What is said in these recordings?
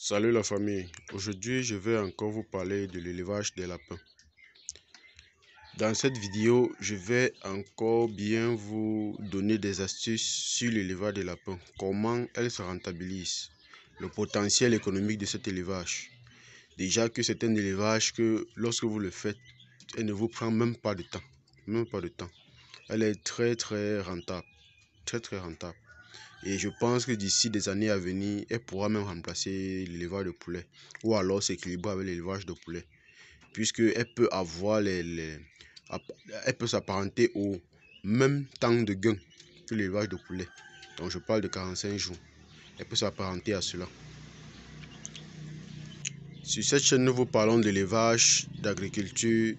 Salut la famille, aujourd'hui je vais encore vous parler de l'élevage des lapins. Dans cette vidéo, je vais encore bien vous donner des astuces sur l'élevage des lapins, comment elles se rentabilisent, le potentiel économique de cet élevage. Déjà que c'est un élevage que lorsque vous le faites, elle ne vous prend même pas de temps, Elle est très rentable, très rentable. Et je pense que d'ici des années à venir, elle pourra même remplacer l'élevage de poulet. Ou alors s'équilibrer avec l'élevage de poulet. Puisqu'elle peut avoir elle peut s'apparenter au même temps de gain que l'élevage de poulet. Donc je parle de 45 jours. Elle peut s'apparenter à cela. Sur cette chaîne, nous vous parlons de l'élevage, d'agriculture,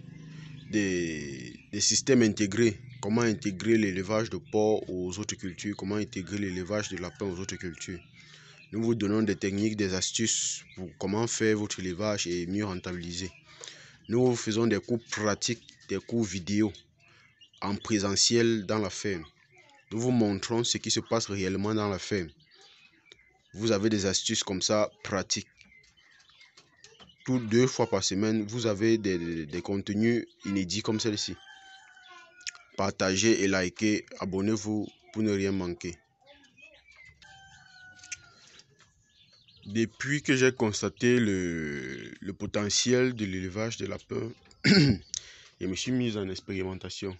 des systèmes intégrés. Comment intégrer l'élevage de porc aux autres cultures, comment intégrer l'élevage de lapins aux autres cultures. Nous vous donnons des techniques, des astuces pour comment faire votre élevage et mieux rentabiliser. Nous vous faisons des cours pratiques, des cours vidéo en présentiel dans la ferme. Nous vous montrons ce qui se passe réellement dans la ferme. Vous avez des astuces comme ça pratiques. Toutes 2 fois par semaine, vous avez des contenus inédits comme celle-ci. Partagez et likez, abonnez-vous pour ne rien manquer. Depuis que j'ai constaté le potentiel de l'élevage des lapins, je me suis mis en expérimentation.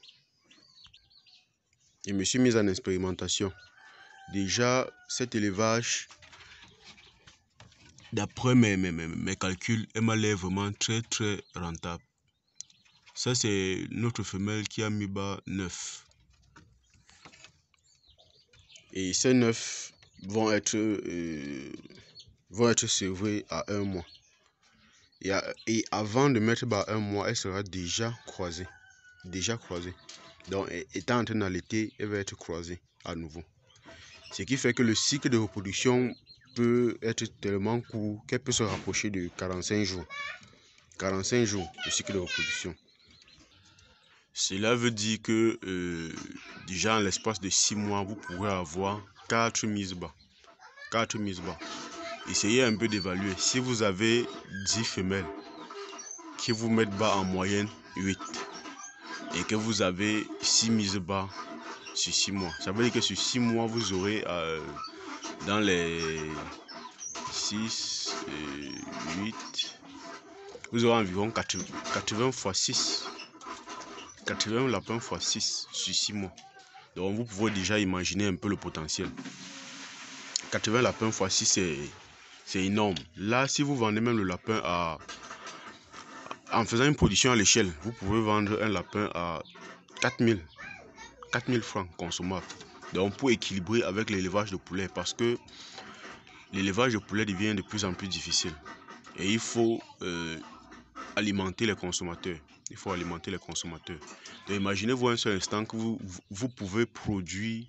Déjà, cet élevage, d'après mes calculs, elle m'a l'air vraiment très rentable. Ça, c'est notre femelle qui a mis bas 9. Et ces 9 vont être sevrés à 1 mois. Et avant de mettre bas 1 mois, elle sera déjà croisée. Donc, étant en train d'allaiter, elle va être croisée à nouveau. Ce qui fait que le cycle de reproduction peut être tellement court qu'elle peut se rapprocher de 45 jours. 45 jours, le cycle de reproduction. Cela veut dire que déjà en l'espace de 6 mois, vous pourrez avoir 4 mises bas. 4 mises bas. Essayez un peu d'évaluer. Si vous avez 10 femelles qui vous mettent bas en moyenne 8 et que vous avez 6 mises bas sur 6 mois, ça veut dire que sur 6 mois, vous aurez dans les 6 et 8, vous aurez environ 80 x 6. 80 lapins x 6 sur 6 mois. Donc vous pouvez déjà imaginer un peu le potentiel. 80 lapins x 6, c'est énorme. Là, si vous vendez même le lapin en faisant une production à l'échelle, vous pouvez vendre un lapin à 4000 francs consommables. Donc pour équilibrer avec l'élevage de poulet, parce que l'élevage de poulet devient de plus en plus difficile. Et il faut alimenter les consommateurs. Donc imaginez-vous un seul instant que vous pouvez produire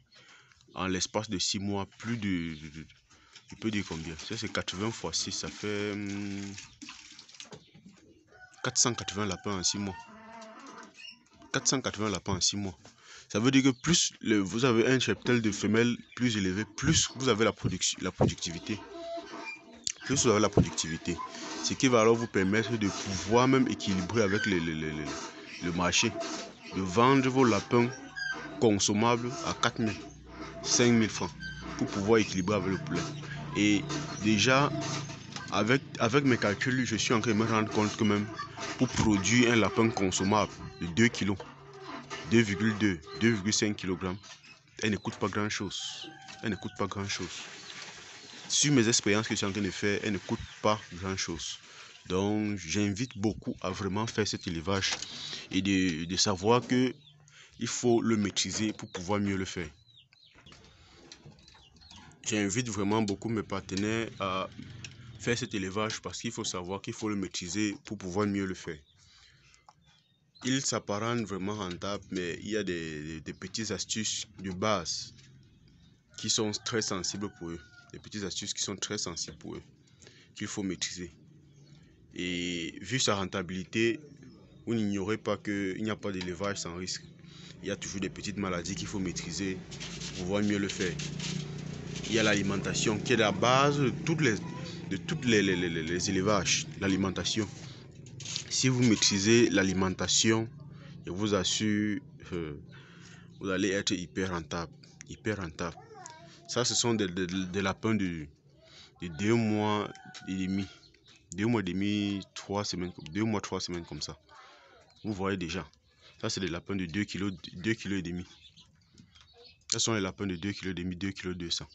en l'espace de 6 mois plus de... Je peux dire combien? Ça c'est 80 x 6, ça fait 480 lapins en 6 mois. 480 lapins en 6 mois. Ça veut dire que plus vous avez un cheptel de femelles plus élevé, plus vous avez la productivité. Ce qui va alors vous permettre de pouvoir même équilibrer avec le marché. De vendre vos lapins consommables à 4000, 5000 francs pour pouvoir équilibrer avec le poulet. Et déjà, avec mes calculs, je suis en train de me rendre compte que même pour produire un lapin consommable de 2 kg, 2,2, 2,5 kg, elle ne coûte pas grand chose. Sur mes expériences que je suis en train de faire, elle ne coûte pas grand chose. Donc j'invite beaucoup à vraiment faire cet élevage et de savoir que il faut le maîtriser pour pouvoir mieux le faire. J'invite vraiment beaucoup mes partenaires à faire cet élevage parce qu'il faut savoir qu'il faut le maîtriser pour pouvoir mieux le faire. Il s'apparente vraiment rentable, mais il y a des petites astuces de base qui sont très sensibles pour eux. Qu'il faut maîtriser. Et vu sa rentabilité, vous n'ignorez pas qu'il n'y a pas d'élevage sans risque. Il y a toujours des petites maladies qu'il faut maîtriser pour pouvoir mieux le faire. Il y a l'alimentation qui est la base de de tous les élevages, l'alimentation. Si vous maîtrisez l'alimentation, je vous assure, vous allez être hyper rentable. Hyper rentable. Ça, ce sont des lapins de 2 mois et demi. 2 mois et demi, 3 semaines, 2 mois, 3 semaines comme ça. Vous voyez déjà. Ça, c'est des lapins de 2 kg, 2 kg et demi. Ce sont les lapins de 2 kg et demi, 2 kg 200.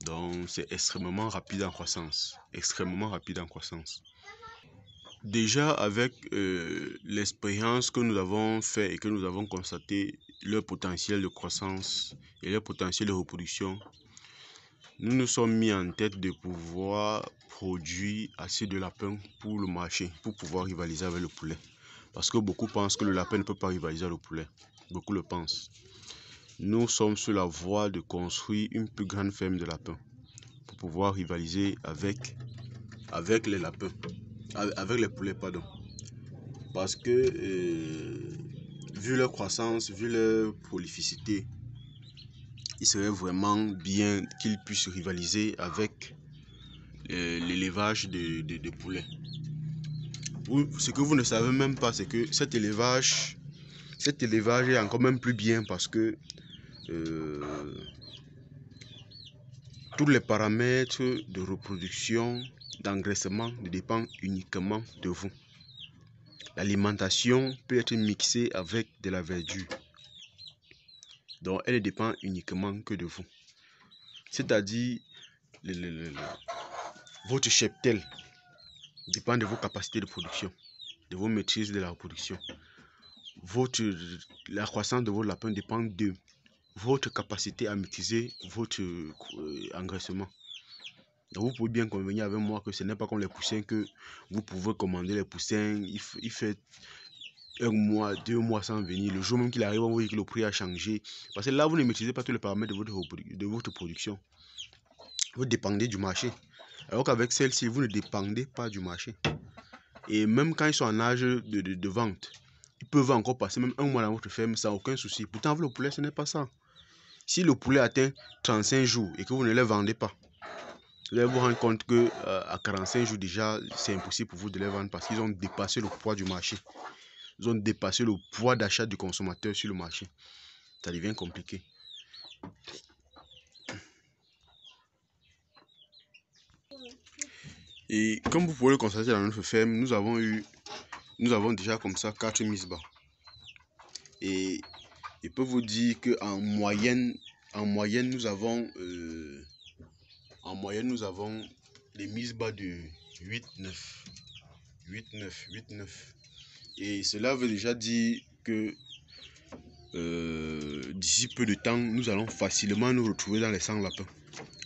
Donc, c'est extrêmement rapide en croissance. Extrêmement rapide en croissance. Déjà, avec l'expérience que nous avons fait et que nous avons constaté leur potentiel de croissance et leur potentiel de reproduction, nous nous sommes mis en tête de pouvoir produire assez de lapins pour le marché, pour pouvoir rivaliser avec le poulet. Parce que beaucoup pensent que le lapin ne peut pas rivaliser avec le poulet. Beaucoup le pensent. Nous sommes sur la voie de construire une plus grande ferme de lapins pour pouvoir rivaliser avec les lapins, avec les poulets, pardon. Parce que vu leur croissance, vu leur prolificité, il serait vraiment bien qu'ils puissent rivaliser avec l'élevage de poulets. Ce que vous ne savez même pas, c'est que cet élevage est encore même plus bien parce que tous les paramètres de reproduction, d'engraissement ne dépendent uniquement de vous. L'alimentation peut être mixée avec de la verdure. Donc, elle ne dépend uniquement que de vous. C'est-à-dire, votre cheptel dépend de vos capacités de production, de vos maîtrises de la reproduction. La croissance de vos lapins dépend de votre capacité à maîtriser votre engraissement. Donc vous pouvez bien convenir avec moi que ce n'est pas comme les poussins que vous pouvez commander les poussins, il fait 1 mois, 2 mois sans venir. Le jour même qu'il arrive, on voit que le prix a changé. Parce que là, vous ne maîtrisez pas tous les paramètres de votre production. Vous dépendez du marché. Alors qu'avec celle-ci, vous ne dépendez pas du marché. Et même quand ils sont en âge de vente, ils peuvent encore passer même 1 mois dans votre ferme sans aucun souci. Pourtant, avec le poulet, ce n'est pas ça. Si le poulet atteint 35 jours et que vous ne les vendez pas, vous allez vous rendre compte que à 45 jours déjà, c'est impossible pour vous de les vendre parce qu'ils ont dépassé le poids du marché. Ils ont dépassé le poids d'achat du consommateur sur le marché. Ça devient compliqué. Et comme vous pouvez le constater dans notre ferme, nous avons déjà comme ça 4 mises bas. Et je peux vous dire qu'en moyenne, nous avons des mises bas de 8-9. Et cela veut déjà dire que d'ici peu de temps, nous allons facilement nous retrouver dans les 100 lapins.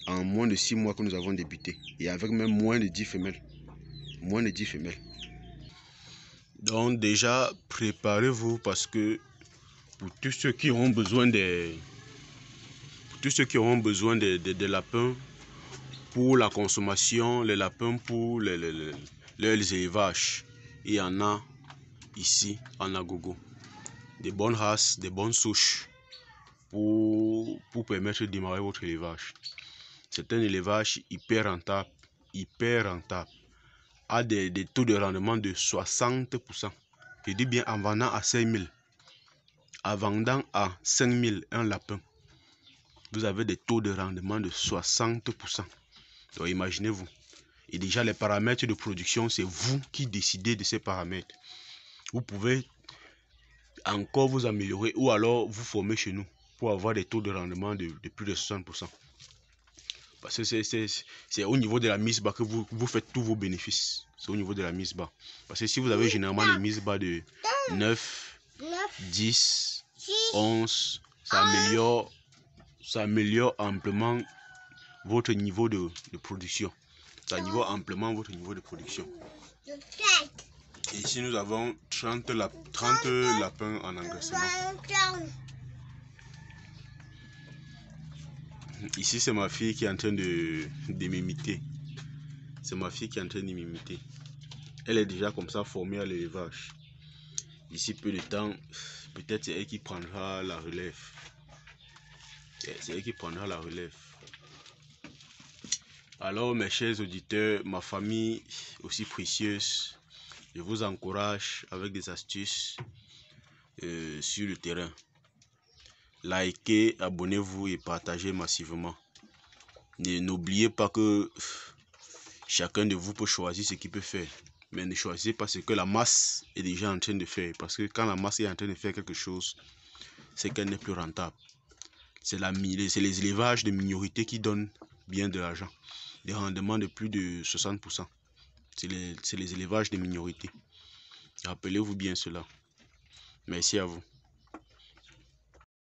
En moins de 6 mois que nous avons débuté. Et avec même moins de 10 femelles. Moins de 10 femelles. Donc déjà, préparez-vous parce que pour tous ceux qui auront besoin des lapins pour la consommation, les lapins pour les élevages, il y en a ici en Agogo. Des bonnes races, des bonnes souches pour permettre de démarrer votre élevage. C'est un élevage hyper rentable, à des taux de rendement de 60%. Je dis bien en vendant à 5 000. En vendant à 5 000 un lapin, vous avez des taux de rendement de 60%. Donc imaginez-vous. Et déjà les paramètres de production, c'est vous qui décidez de ces paramètres. Vous pouvez encore vous améliorer ou alors vous former chez nous pour avoir des taux de rendement de plus de 60%. Parce que c'est au niveau de la mise bas que vous faites tous vos bénéfices. C'est au niveau de la mise bas. Parce que si vous avez généralement les mises bas de 9, 10, 11, ça améliore amplement votre niveau de production. Ça améliore amplement votre niveau de production. Et ici nous avons 30 lapins en engraissement. Ici c'est ma fille qui est en train de m'imiter. C'est ma fille qui est en train de m'imiter. Elle est déjà comme ça formée à l'élevage. D'ici peu de temps, peut-être c'est elle qui prendra la relève. C'est elle qui prendra la relève. Alors mes chers auditeurs, ma famille aussi précieuse, je vous encourage avec des astuces sur le terrain. Likez, abonnez-vous et partagez massivement. N'oubliez pas que chacun de vous peut choisir ce qu'il peut faire. Mais ne choisissez pas ce que la masse est déjà en train de faire. Parce que quand la masse est en train de faire quelque chose, c'est qu'elle n'est plus rentable. C'est les élevages de minorités qui donnent bien de l'argent. Des rendements de plus de 60%. C'est les élevages de minorités. Rappelez-vous bien cela. Merci à vous.